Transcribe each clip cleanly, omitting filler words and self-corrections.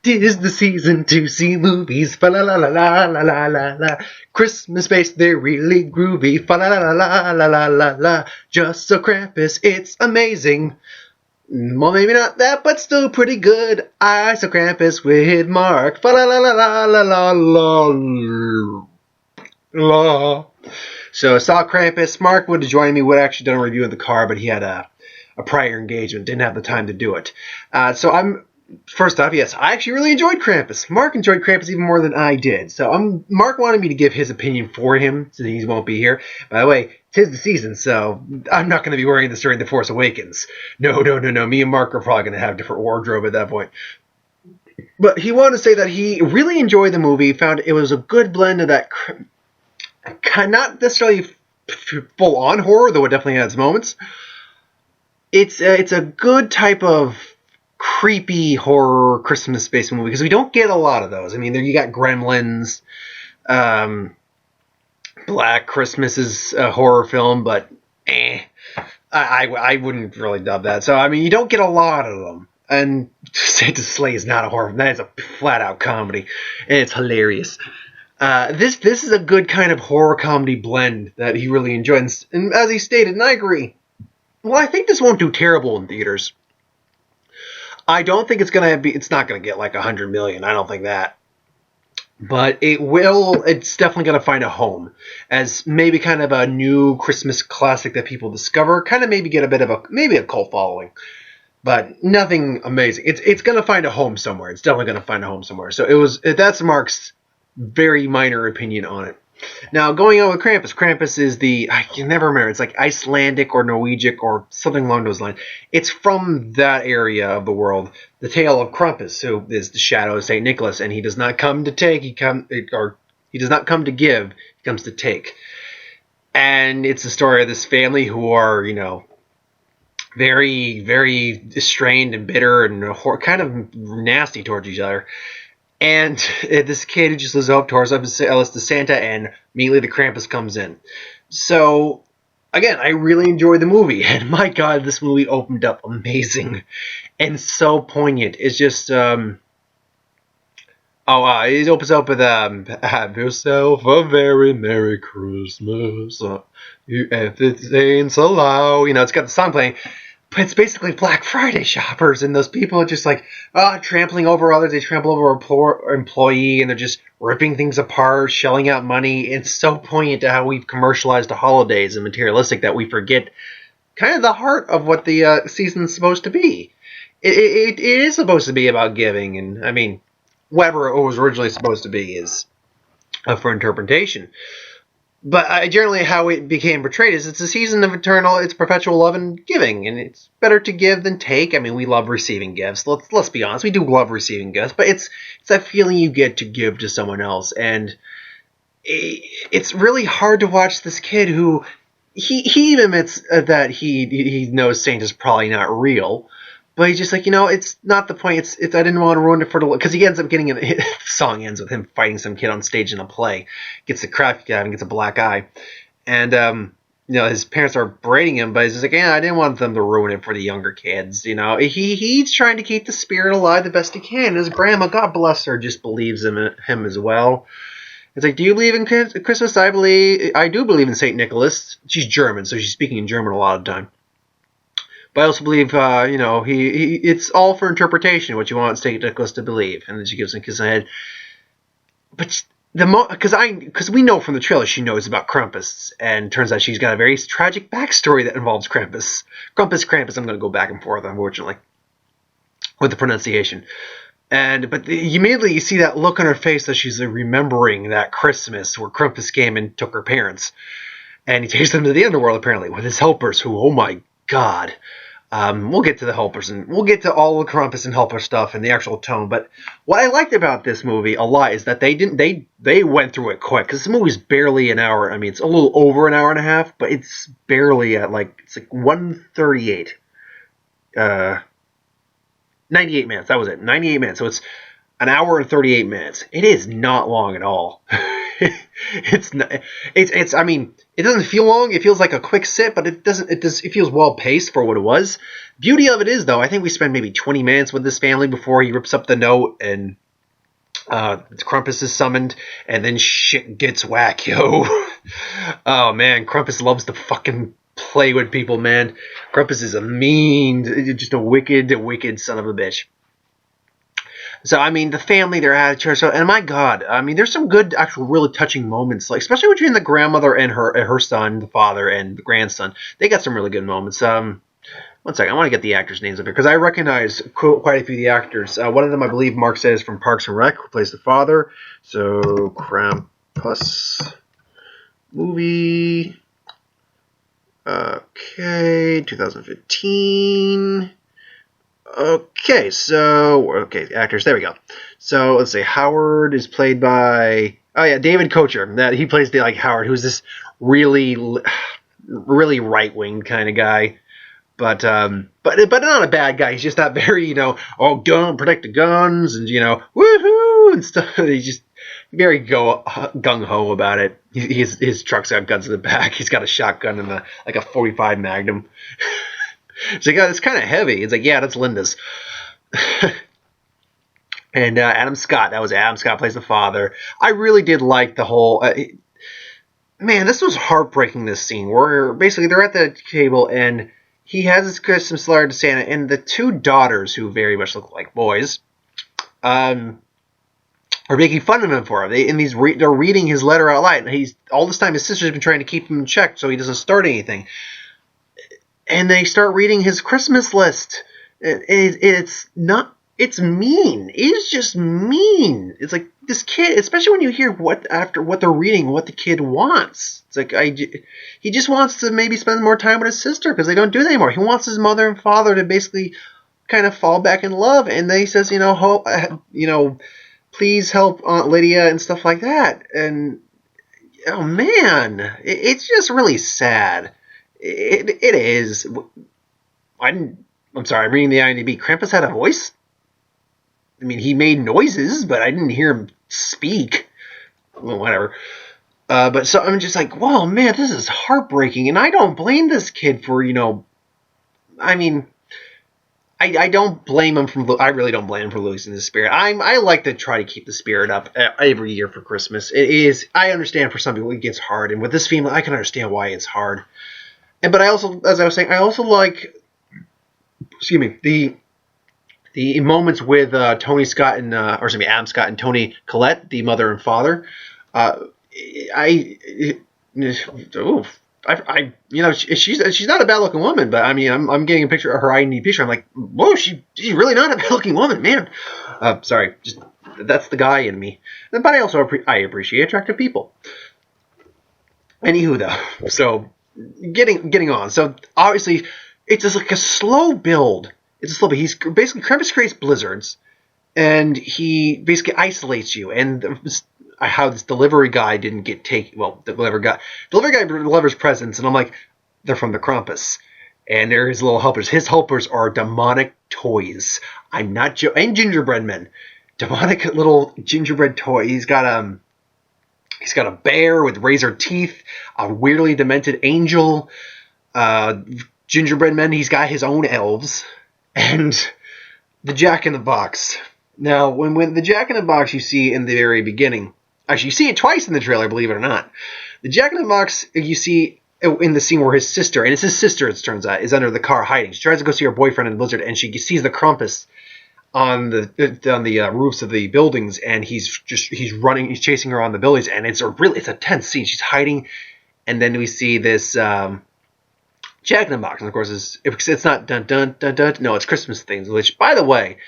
'Tis the season to see movies, fa la la la la la la la la. Christmas based, they're really groovy, fa la la la la la la la la. Just so Krampus, it's amazing. Well, maybe not that, but still pretty good. I saw Krampus with Mark, fa la la la la la la la la. So I saw Krampus. Mark would have joined me, would have actually done a review in the car, but he had a prior engagement, didn't have the time to do it. First off, yes, I actually really enjoyed Krampus. Mark enjoyed Krampus even more than I did. So Mark wanted me to give his opinion for him, so he won't be here. By the way, 'tis the season, so I'm not going to be wearing this during The Force Awakens. No. Me and Mark are probably going to have a different wardrobe at that point. But he wanted to say that he really enjoyed the movie, found it was a good blend of that, not necessarily full-on horror, though it definitely had its moments. It's a good type of creepy horror Christmas space movie because we don't get a lot of those. I mean, you got Gremlins, Black Christmas is a horror film, but I wouldn't really dub that. So I mean, you don't get a lot of them. And Santa Slay is not a horror film. That is a flat out comedy, and it's hilarious. This is a good kind of horror comedy blend that he really enjoys, and as he stated, and I agree. Well, I think this won't do terrible in theaters. I don't think it's not going to get like 100 million. I don't think that. But it's definitely going to find a home as maybe kind of a new Christmas classic that people discover, kind of maybe get a bit of a cult following. But nothing amazing. It's going to find a home somewhere. It's definitely going to find a home somewhere. So that's Mark's very minor opinion on it. Now, going on with Krampus. Krampus is I can never remember. It's like Icelandic or Norwegic or something along those lines. It's from that area of the world. The tale of Krampus, who is the shadow of St. Nicholas, and he does not come to take, he does not come to give, he comes to take. And it's the story of this family who are, very, very strained and bitter and kind of nasty towards each other. And this kid who just lives up towards up to Santa, and immediately the Krampus comes in. So, again, I really enjoyed the movie. And my God, this movie opened up amazing and so poignant. It's just, it opens up with, have yourself a very Merry Christmas. If it ain't allow. It's got the song playing. But it's basically Black Friday shoppers, and those people are just like trampling over others. They trample over an employee, and they're just ripping things apart, shelling out money. It's so poignant to how we've commercialized the holidays and materialistic that we forget kind of the heart of what the season's supposed to be. It is supposed to be about giving, and I mean, whatever it was originally supposed to be is up for interpretation. But generally how it became portrayed is it's a season of it's perpetual love and giving, and it's better to give than take. I mean, we love receiving gifts. Let's be honest, we do love receiving gifts, but it's that feeling you get to give to someone else, and it's really hard to watch this kid who he even admits that he knows Santa's probably not real. But he's just like, it's not the point. It's I didn't want to ruin it for the... Because he ends up getting... The song ends with him fighting some kid on stage in a play. Gets a crap kicked out and gets a black eye. And, his parents are berating him, but he's just like, I didn't want them to ruin it for the younger kids. He's trying to keep the spirit alive the best he can. His grandma, God bless her, just believes in him as well. It's like, do you believe in Christmas? I do believe in St. Nicholas. She's German, so she's speaking in German a lot of the time. But I also believe, it's all for interpretation, what you want St. Nicholas to believe. And then she gives him a kiss on the head. But because we know from the trailer she knows about Krampus. And turns out she's got a very tragic backstory that involves Krampus. Krampus, I'm going to go back and forth, unfortunately, with the pronunciation. But immediately you see that look on her face that she's remembering that Christmas where Krampus came and took her parents. And he takes them to the underworld, apparently, with his helpers who, oh my God... we'll get to the helpers, and we'll get to all the Krampus and helper stuff and the actual tone. But what I liked about this movie a lot is that they went through it quick, because this movie's barely an hour. I mean, it's a little over an hour and a half, but it's barely at it's like 1:38. 98 minutes. That was it. 98 minutes. So it's an hour and 38 minutes. It is not long at all. it's not, it's I mean, it doesn't feel long. It feels like a quick sit, but it feels well paced for what it was. Beauty of it is, though, I think we spend maybe 20 minutes with this family before he rips up the note and Krampus is summoned, and then shit gets whack, yo. Oh man, Krampus loves to fucking play with people, man. Krampus is just a wicked son of a bitch. So, I mean, the family, they're at church. So, and my God, I mean, there's some good, actual, really touching moments, like especially between the grandmother and her son, the father, and the grandson. They got some really good moments. One second, I want to get the actors' names up here because I recognize quite a few of the actors. One of them, I believe, Mark says from Parks and Rec, who plays the father. So, Krampus movie. Okay, 2015. Okay, actors, there we go. So, let's say Howard is played by, David Kocher. That he plays Howard, who's this really right-wing kind of guy. But not a bad guy. He's just not very, protect the guns and, woohoo and stuff. He's just very gung-ho about it. His truck's got guns in the back. He's got a shotgun and a 45 Magnum. It's like, it's kind of heavy. It's like, yeah, that's Linda's. And Adam Scott plays the father. I really did like the whole... man, this was heartbreaking, this scene, where basically they're at the table and he has his Christmas letter to Santa, and the two daughters, who very much look like boys, are making fun of him for it. They're reading his letter out loud. And all this time his sister's been trying to keep him in check so he doesn't start anything. And they start reading his Christmas list. It's mean. It's just mean. It's like this kid, especially when you hear what they're reading, what the kid wants. It's like he just wants to maybe spend more time with his sister because they don't do that anymore. He wants his mother and father to basically kind of fall back in love, and then he says, please help Aunt Lydia and stuff like that. And oh man, it's just really sad. It is. I'm sorry, I'm reading the IMDb. Krampus had a voice? I mean, he made noises, but I didn't hear him speak. Well, whatever. But so I'm just like, whoa, man, this is heartbreaking. And I don't blame this kid for, I mean, I don't blame him I really don't blame him for losing the spirit. I like to try to keep the spirit up every year for Christmas. I understand for some people it gets hard. And with this family, I can understand why it's hard. But I also, as I was saying, I also like, the moments with Tony Scott and Adam Scott and Tony Collette, the mother and father. She's not a bad looking woman, but I mean, I'm getting a picture of her IMDb picture. I'm like, whoa, she's really not a bad looking woman, man. Sorry, just that's the guy in me. But I also appreciate attractive people. Anywho, though, so getting on. So obviously, it's just like a slow build. It's a slow build. He's basically Krampus creates blizzards, and he basically isolates you. And how this delivery guy didn't get taken. Well, delivery guy delivers presents, and I'm like, they're from the Krampus, and they're his little helpers. His helpers are demonic toys. I'm not and gingerbread men, demonic little gingerbread toy. He's got a bear with razor teeth, a weirdly demented angel, gingerbread men. He's got his own elves, and the Jack in the Box. Now, when the Jack in the Box you see in the very beginning, actually you see it twice in the trailer, believe it or not. The Jack in the Box you see in the scene where his sister, and it's his sister, it turns out, is under the car hiding. She tries to go see her boyfriend in the blizzard, and she sees the Krampus on the roofs of the buildings, and he's chasing her on the buildings, and it's a tense scene. She's hiding, and then we see this Jack in the Box, and of course it's not dun dun dun dun. No, it's Christmas things. Which, by the way,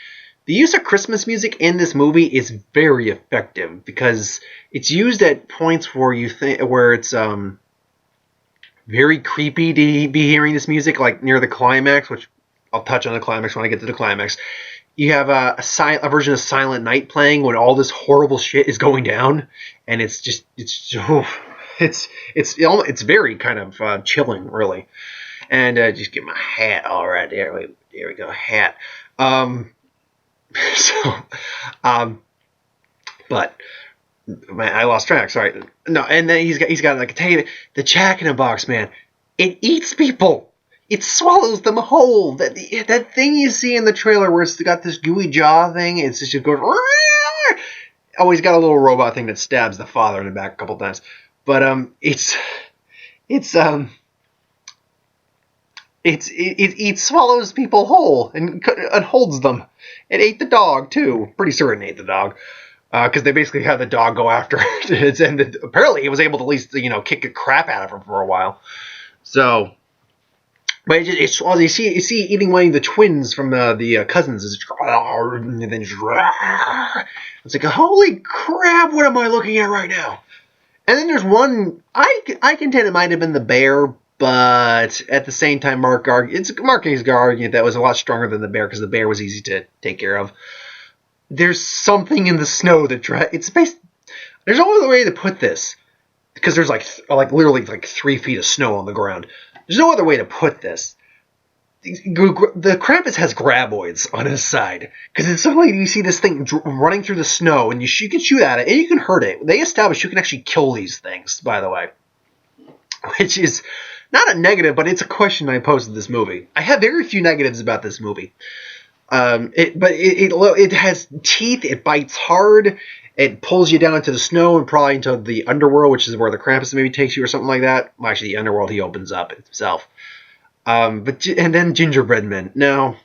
the use of Christmas music in this movie is very effective because it's used at points where it's very creepy to be hearing this music, like near the climax, which I'll touch on the climax when I get to the climax. You have a version of Silent Night playing when all this horrible shit is going down, and it's very kind of chilling, really. And just get my hat. All right, there we go, hat. But Man, I lost track. Sorry. No, and then he's got like the Jack in a Box, man. It eats people. It swallows them whole. That thing you see in the trailer where it's got this gooey jaw thing. It's just goes. Oh, he's got a little robot thing that stabs the father in the back a couple times. But it swallows people whole and holds them. It ate the dog too. Pretty certain it ate the dog. Because they basically had the dog go after it, and apparently he was able to at least kick the crap out of her for a while. So, but it's you see eating one of the twins from the cousins is, and then it's like, holy crap! What am I looking at right now? And then there's one I contend it might have been the bear, but at the same time, Mark Hayes argued that was a lot stronger than the bear because the bear was easy to take care of. There's something in the snow that it's based. There's no other way to put this because there's like literally like 3 feet of snow on the ground. There's no other way to put this. The Krampus has graboids on his side because it's suddenly you see this thing running through the snow and you can shoot at it and you can hurt it. They established you can actually kill these things, by the way, which is not a negative, but it's a question I posed to this movie. I have very few negatives about this movie. It has teeth. It bites hard. It pulls you down into the snow and probably into the underworld, which is where the Krampus maybe takes you or something like that. Well, actually, the underworld he opens up himself. And then gingerbread men. Now,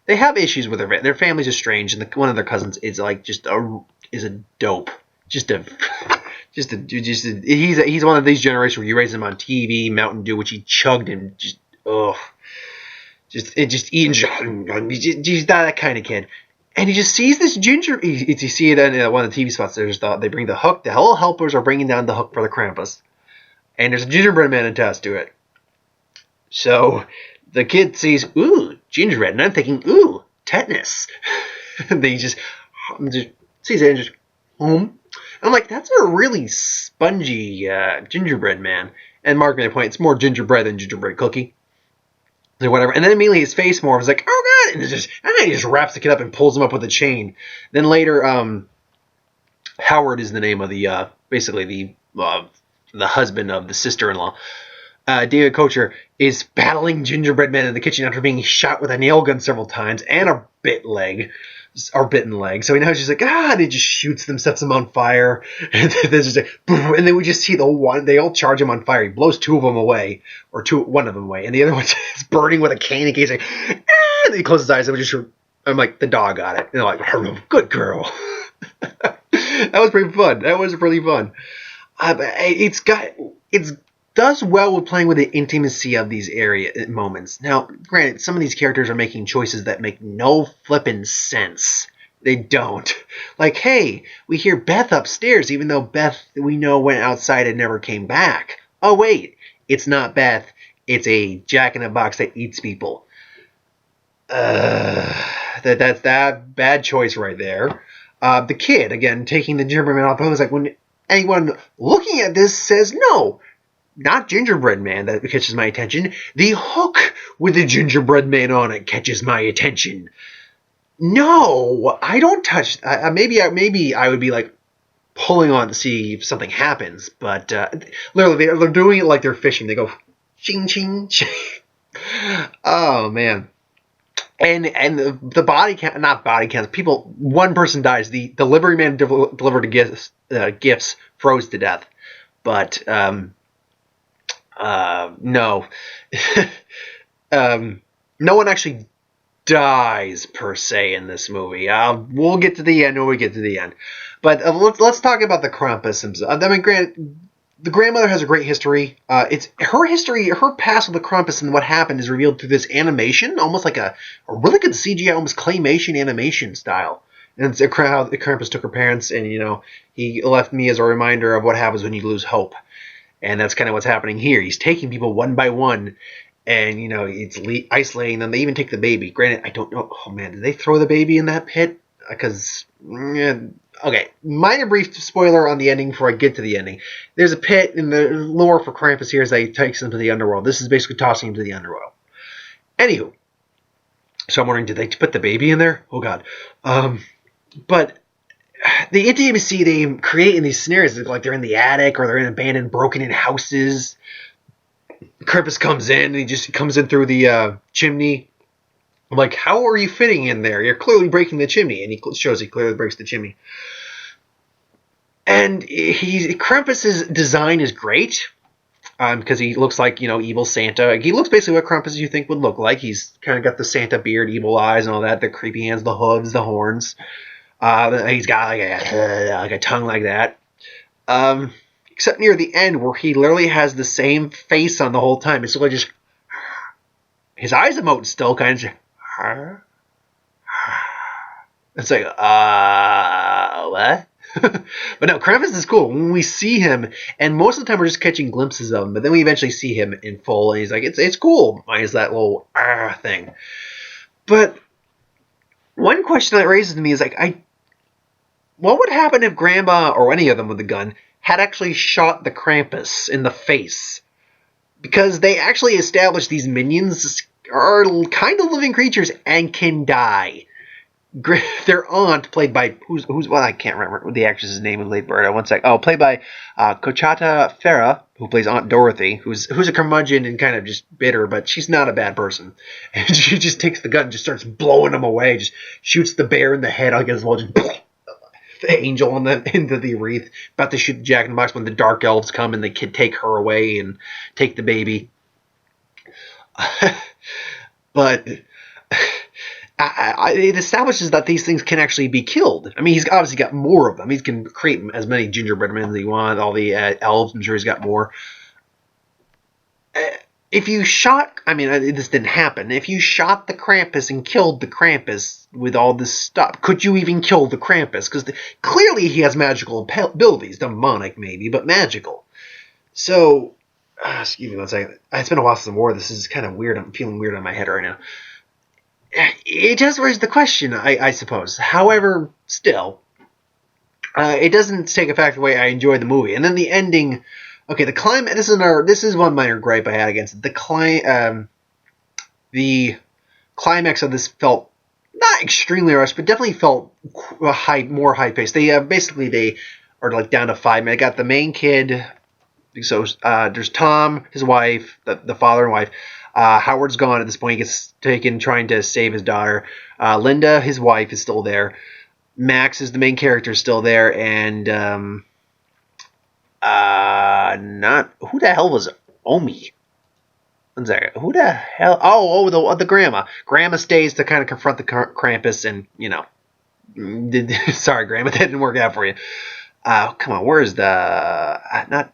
they have issues with their families are strange, and one of their cousins is like is a dope. He's one of these generations where you raise him on TV, Mountain Dew, which he chugged and just he's not that kind of kid. And he just sees this ginger. You see it in one of the TV spots. They bring the hook. The Hello Helpers are bringing down the hook for the Krampus. And there's a gingerbread man attached to it. So the kid sees, ooh, gingerbread. And I'm thinking, ooh, tetanus. And they just sees it and just, And I'm like, that's a really spongy gingerbread man. And Mark made a point, it's more gingerbread than gingerbread cookie. Or whatever, and then immediately his face morphs like, oh god, and he just wraps the kid up and pulls him up with a chain. Then later, Howard is the name of the basically the husband of the sister-in-law. David Kocher is battling gingerbread man in the kitchen after being shot with a nail gun several times and a bitten leg. So he knows she's like, and he just shoots them, sets them on fire, and then there's just boom, and then we just see they all charge him on fire. He blows one of them away, and the other one is burning with a cane in case and he closes his eyes, and I'm like, the dog got it, and they're like, good girl. That was pretty fun. That was really fun. It does well with playing with the intimacy of these moments. Now, granted, some of these characters are making choices that make no flippin' sense. They don't. Like, hey, we hear Beth upstairs, even though Beth, we know, went outside and never came back. Oh, wait, it's not Beth. It's a jack-in-a-box that eats people. That's that bad choice right there. The kid, again, taking the gingerbread man off. I was like, when anyone looking at this says, no, not gingerbread man that catches my attention. The hook with the gingerbread man on it catches my attention. No, I don't touch. Maybe I would be like pulling on to see if something happens, but literally they're doing it like they're fishing. They go ching ching ching. Oh man. And the body count, not body counts. People, one person dies. The delivery man delivered the gifts froze to death, but no, no one actually dies per se in this movie. We'll get to the end when we get to the end. But let's talk about the Krampus himself. I mean, the grandmother has a great history. It's her history, her past with the Krampus and what happened is revealed through this animation, almost like a really good CGI, almost claymation animation style. And it's how the Krampus took her parents, and he left me as a reminder of what happens when you lose hope. And that's kind of what's happening here. He's taking people one by one, and it's isolating them. They even take the baby. Granted, I don't know. Oh man, did they throw the baby in that pit? Because okay, minor brief spoiler on the ending before I get to the ending. There's a pit, and the lore for Krampus here is that he takes them to the underworld. This is basically tossing him to the underworld. Anywho, so I'm wondering, did they put the baby in there? Oh god. But the intimacy they create in these scenarios, like they're in the attic or they're in abandoned, broken-in houses. Krampus comes in, and he just comes in through the chimney. I'm like, how are you fitting in there? You're clearly breaking the chimney. And he shows he clearly breaks the chimney. And Krampus's design is great. Because he looks like, evil Santa. He looks basically what Krampus you think would look like. He's kind of got the Santa beard, evil eyes and all that, the creepy hands, the hooves, the horns. He's got like a tongue like that. Except near the end where he literally has the same face on the whole time. It's like just... His eyes emote still kind of just... It's like, what? But no, Krampus is cool. When we see him, and most of the time we're just catching glimpses of him, but then we eventually see him in full, and he's like, it's cool, minus that little thing. But one question that raises to me is like, what would happen if Grandma, or any of them with the gun, had actually shot the Krampus in the face? Because they actually established these minions are kind of living creatures and can die. Their aunt, played by I can't remember the actress's name in Late Bird. One sec. Oh, played by Cochata Farah, who plays Aunt Dorothy, who's a curmudgeon and kind of just bitter, but she's not a bad person. And she just takes the gun and just starts blowing them away. Just shoots the bear in the head against the wall. Just the angel into the wreath. About to shoot the Jack in the Box when the dark elves come and they take her away and take the baby. But it establishes that these things can actually be killed. I mean, he's obviously got more of them. He can create as many gingerbread men as he wants. All the elves, I'm sure he's got more. If you shot... I mean, this didn't happen. If you shot the Krampus and killed the Krampus with all this stuff, could you even kill the Krampus? Because clearly he has magical abilities. Demonic, maybe, but magical. So... excuse me one second. It's been a while since I wore this. This is kind of weird. I'm feeling weird on my head right now. It does raise the question, I suppose. However, still, it doesn't take effect the way I enjoy the movie. And then the ending, okay, the climax. This is one minor gripe I had against it. The climax of this felt not extremely rushed, but definitely felt more high paced. They they are like down to 5 minutes. Got the main kid. So there's Tom, his wife, the father and wife. Howard's gone at this point. He gets taken trying to save his daughter. Linda, his wife, is still there. Max is the main character, still there. And who the hell was Omi? One second. Who the hell? Oh, the grandma. Grandma stays to kind of confront the Krampus, and sorry, Grandma, that didn't work out for you. Come on, where's the not?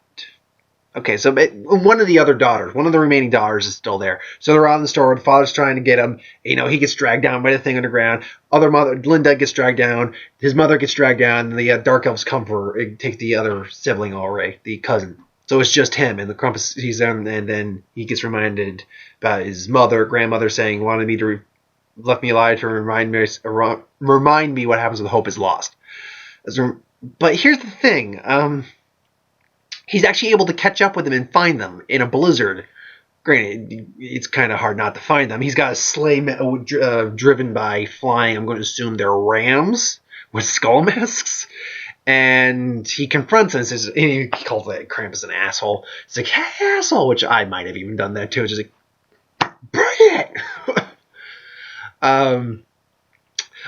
Okay, so one of the other daughters, one of the remaining daughters is still there. So they're out in the store. The father's trying to get him. He gets dragged down by the thing underground. Linda gets dragged down. His mother gets dragged down. And the dark elves come for her, take the other sibling already, the cousin. So it's just him. And the Krampus sees them, and then he gets reminded about his grandmother saying, wanted me to left me alive to remind me what happens when hope is lost. But here's the thing. He's actually able to catch up with them and find them in a blizzard. Granted, it's kind of hard not to find them. He's got a sleigh driven by flying, I'm going to assume they're rams with skull masks. And he confronts them and says, and he calls that Krampus an asshole. It's like, hey, asshole, which I might have even done that too. Just like, bring it!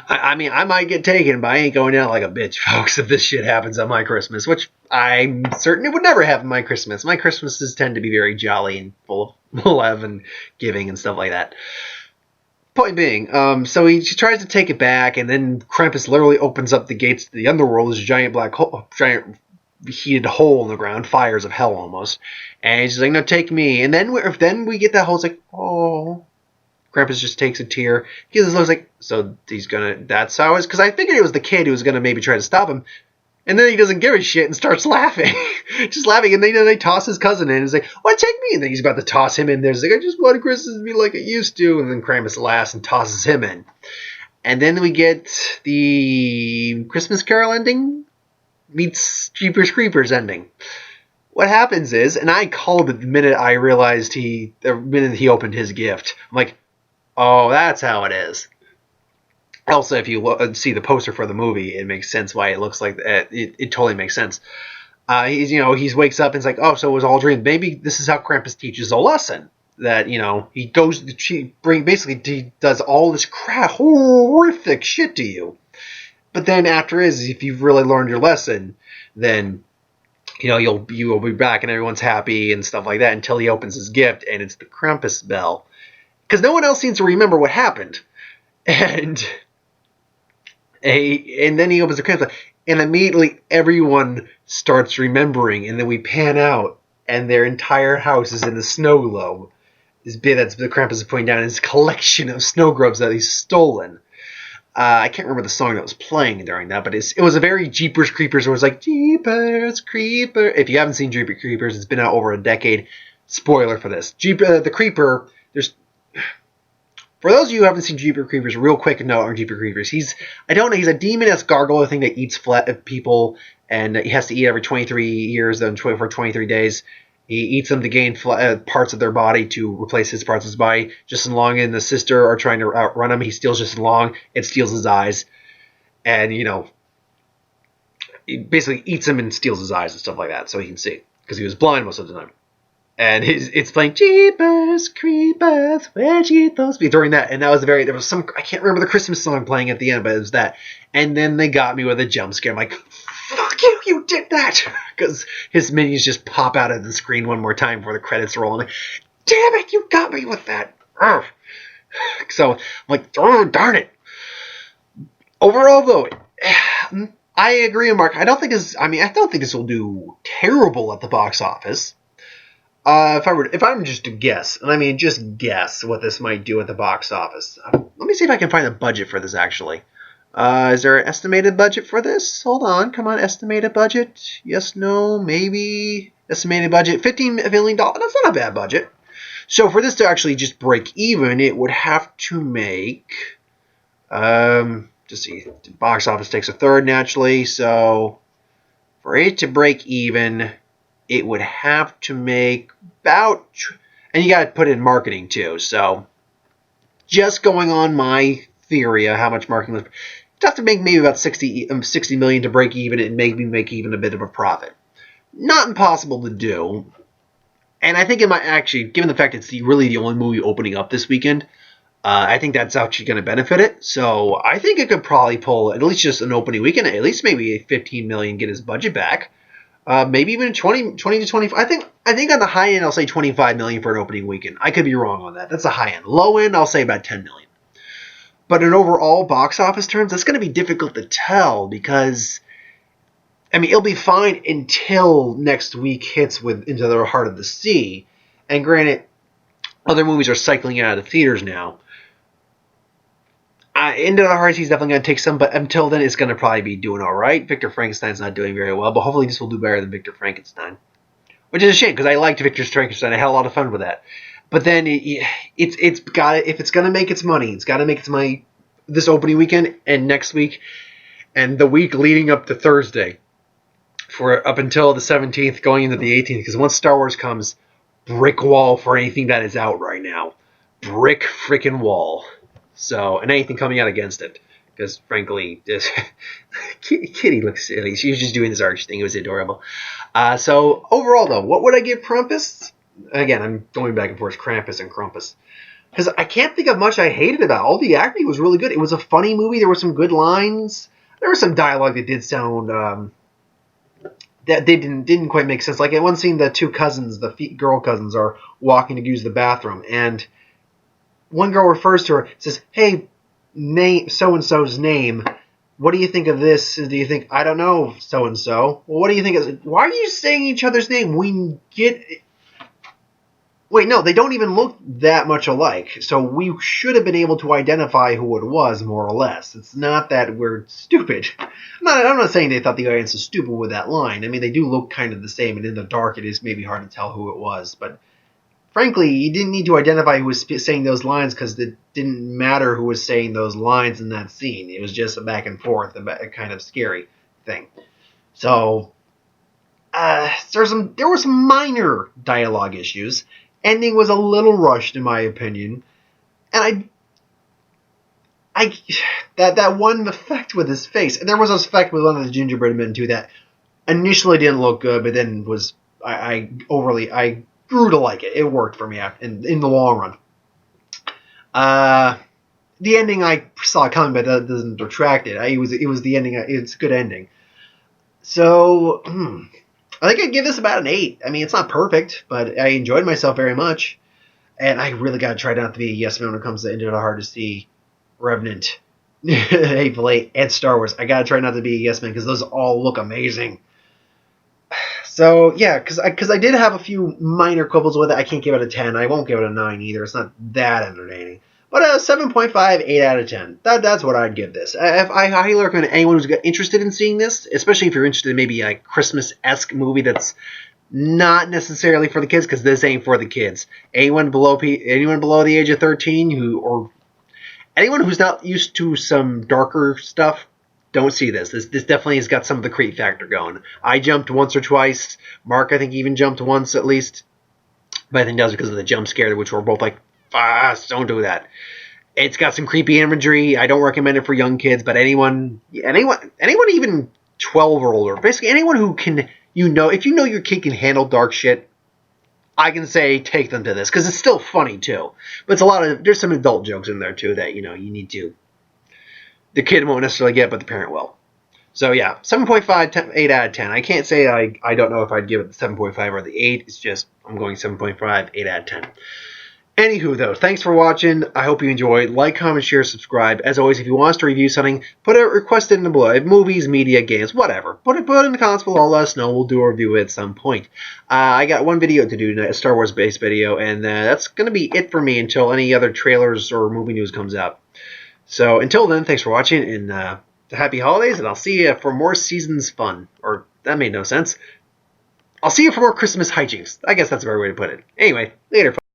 I mean, I might get taken, but I ain't going out like a bitch, folks, if this shit happens on my Christmas, which I'm certain it would never happen on my Christmas. My Christmases tend to be very jolly and full of love and giving and stuff like that. Point being, so he tries to take it back, and then Krampus literally opens up the gates to the underworld. There's a giant black hole, giant heated hole in the ground, fires of hell almost. And he's like, no, take me. And then we get that hole, it's like, oh... Krampus just takes a tear. He looks like, so he's gonna, that's how it's, because I figured it was the kid who was gonna maybe try to stop him. And then he doesn't give a shit and starts laughing. Just laughing. And then they toss his cousin in. And he's like, oh, take me. And then he's about to toss him in there. He's like, I just want Christmas to be like it used to. And then Krampus laughs and tosses him in. And then we get the Christmas Carol ending meets Jeepers Creepers ending. What happens is, and I called it the minute I realized the minute he opened his gift. I'm like, oh, that's how it is. Also, if you see the poster for the movie, it makes sense why it looks like that. It totally makes sense. He wakes up and it's like, oh, so it was all a dream. Maybe this is how Krampus teaches a lesson. That, he goes, he does all this horrific shit to you. But then after if you've really learned your lesson, then, you will be back and everyone's happy and stuff like that until he opens his gift and it's the Krampus bell. Because no one else seems to remember what happened. And then he opens the Krampus bell. And immediately everyone starts remembering, and then we pan out, and their entire house is in a snow globe. This bit that's the Krampus is putting down his collection of snow globes that he's stolen. I can't remember the song that was playing during that, but it was a very Jeepers Creepers. It was like, Jeepers Creepers. If you haven't seen Jeepers Creepers, it's been out over a decade. Spoiler for this. The Creeper, for those of you who haven't seen Jeepers Creepers, real quick note on Jeepers Creepers. He's a demon-esque gargoyle thing that eats people, and he has to eat every 23 years, then for 23 days. He eats them to gain parts of their body to replace his parts of his body. Justin Long and the sister are trying to outrun him. He steals Justin Long. It steals his eyes. And, he basically eats him and steals his eyes and stuff like that so he can see. Because he was blind most of the time. And it's playing Jeepers Creepers, where'd you get those? During that, and that was there was some, I can't remember the Christmas song playing at the end, but it was that. And then they got me with a jump scare. I'm like, fuck you, you did that! Because his minions just pop out of the screen one more time before the credits roll. I'm like, damn it, you got me with that! Urgh. So, I'm like, oh, darn it. Overall, though, I agree with Mark. I don't think this will do terrible at the box office. If I'm just to guess, and I mean just guess what this might do at the box office. Let me see if I can find a budget for this, actually. Is there an estimated budget for this? Hold on, come on, estimated budget. Yes, no, maybe. Estimated budget, $15 million. That's not a bad budget. So for this to actually just break even, it would have to make, just see, the box office takes a third naturally, so for it to break even, it would have to make about, and you got to put in marketing too. So, just going on my theory of how much marketing was, you'd have to make maybe about 60 million to break even and maybe make even a bit of a profit. Not impossible to do. And I think it might actually, given the fact it's really the only movie opening up this weekend, I think that's actually going to benefit it. So, I think it could probably pull at least just an opening weekend, at least maybe 15 million, get his budget back. Maybe even 20 to 25. I think on the high end, I'll say 25 million for an opening weekend. I could be wrong on that. That's the high end. Low end, I'll say about 10 million. But in overall box office terms, that's going to be difficult to tell because, it'll be fine until next week hits Into the Heart of the Sea. And granted, other movies are cycling out of the theaters now. Into the Heart of the Sea is definitely going to take some, but until then, it's going to probably be doing all right. Victor Frankenstein's not doing very well, but hopefully this will do better than Victor Frankenstein. Which is a shame, because I liked Victor Frankenstein. I had a lot of fun with that. But then, if it's going to make its money, it's got to make its money this opening weekend and next week and the week leading up to Thursday for up until the 17th, going into the 18th, because once Star Wars comes, brick wall for anything that is out right now. Brick freaking wall. So, and anything coming out against it. Because, frankly, Kitty looks silly. She was just doing this arch thing. It was adorable. So, overall, though, what would I give Krampus? Again, I'm going back and forth, Krampus and Krampus. Because I can't think of much I hated about it. All the acting was really good. It was a funny movie. There were some good lines. There was some dialogue that did sound... that they didn't quite make sense. Like, in one scene, the two cousins, the girl cousins, are walking to use the bathroom. And one girl refers to her, says, hey, name so-and-so's name. What do you think of this? Do you think, I don't know, so-and-so? Well, what do you think? Why are you saying each other's name? We get... Wait, no, they don't even look that much alike. So we should have been able to identify who it was, more or less. It's not that we're stupid. I'm not saying they thought the audience was stupid with that line. They do look kind of the same, and in the dark it is maybe hard to tell who it was. But frankly, you didn't need to identify who was saying those lines because it didn't matter who was saying those lines in that scene. It was just a back and forth, a kind of scary thing. So, there were some minor dialogue issues. Ending was a little rushed, in my opinion. And that one effect with his face. There was this effect with one of the gingerbread men too that initially didn't look good, but then was I grew to like it. It worked for me in the long run. The ending I saw coming, but that doesn't detract it. It was the ending. It's a good ending. So I think I'd give this about an 8. I mean, it's not perfect, but I enjoyed myself very much. And I really got to try not to be a yes man when it comes to Into the Hard to See, Revenant, Hateful Eight, and Star Wars. I got to try not to be a yes man because those all look amazing. So, yeah, because I did have a few minor quibbles with it. I can't give it a 10. I won't give it a 9 either. It's not that entertaining. But a 7.5, 8 out of 10. That's what I'd give this. I highly recommend anyone who's interested in seeing this, especially if you're interested in maybe a Christmas-esque movie that's not necessarily for the kids, because this ain't for the kids. Anyone below the age of 13 or anyone who's not used to some darker stuff, don't see this. This definitely has got some of the creep factor going. I jumped once or twice. Mark, I think, even jumped once at least. But I think that was because of the jump scare, which we're both like, don't do that. It's got some creepy imagery. I don't recommend it for young kids, but anyone even 12 or older, basically anyone who can, if you know your kid can handle dark shit, I can say take them to this, because it's still funny too. But there's some adult jokes in there too that, you need to, the kid won't necessarily get, but the parent will. So yeah, 7.5, 8 out of 10. I can't say I don't know if I'd give it the 7.5 or the 8. It's just, I'm going 7.5, 8 out of 10. Anywho, though, thanks for watching. I hope you enjoyed. Like, comment, share, subscribe. As always, if you want us to review something, put a request in the below. Movies, media, games, whatever. Put it in the comments below. Let us know. We'll do a review at some point. I got one video to do, a Star Wars-based video, and that's going to be it for me until any other trailers or movie news comes out. So, until then, thanks for watching, and happy holidays, and I'll see you for more seasons fun. Or, that made no sense. I'll see you for more Christmas hijinks. I guess that's a better way to put it. Anyway, later, folks.